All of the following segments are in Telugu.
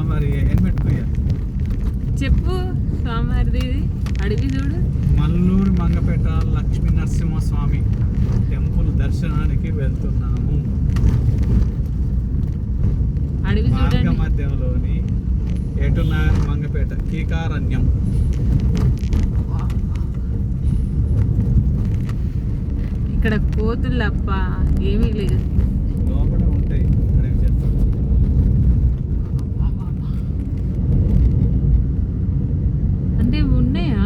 మరి ఏం పెట్టుకోయా చెప్పు స్వామివారిది అడిగి చూడు. మల్లూరు మంగపేట లక్ష్మీ నరసింహస్వామి టెంపుల్ దర్శనానికి వెళ్తున్నాము. అడిగి చూడండి. మధ్యంలోని ఏటునగర్ మంగపేట కీకారణ్యం. ఇక్కడ కోతులు తప్ప ఏమీ లేదు. లోపల ఉంటాయి అడవి చెట్లు. అంటే ఉన్నాయా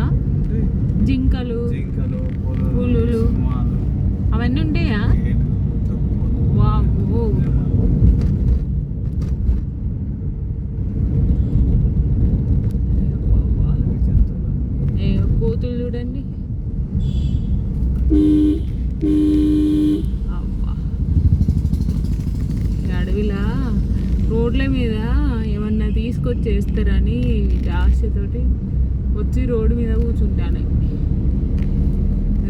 జింకలు పులులు అవన్నీ ఉంటాయా? వావ్. కోతులు చూడండి. అడవిలా రోడ్ల మీద ఏమన్నా తీసుకొచ్చేస్తారని ఆశతోటి వచ్చి రోడ్డు మీద కూర్చుంటాను.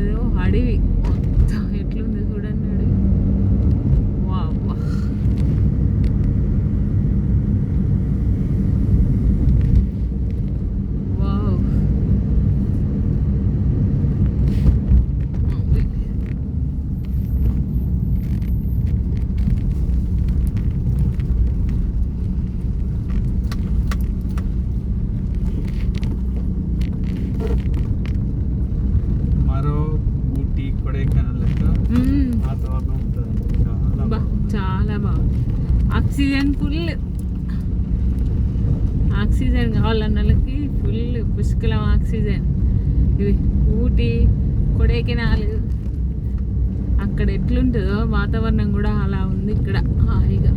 ఏదో అడవి మొత్తం ఎట్లుంది చూడండి అడవి. వావ్. వావ్. మరో ఊటీ కొడైకెనాల్ లెక్క వాతావరణం ఉంటుంది. చాలా బాగుంది. Oxygen full. ఆక్సిజన్ కావాలన్న వాళ్ళకి ఫుల్ పుష్కలం ఆక్సిజన్. ఇది ఊటీ కొడైకెనాల్ అక్కడ ఎట్లుంటుందో వాతావరణం కూడా అలా ఉంది ఇక్కడ హాయిగా.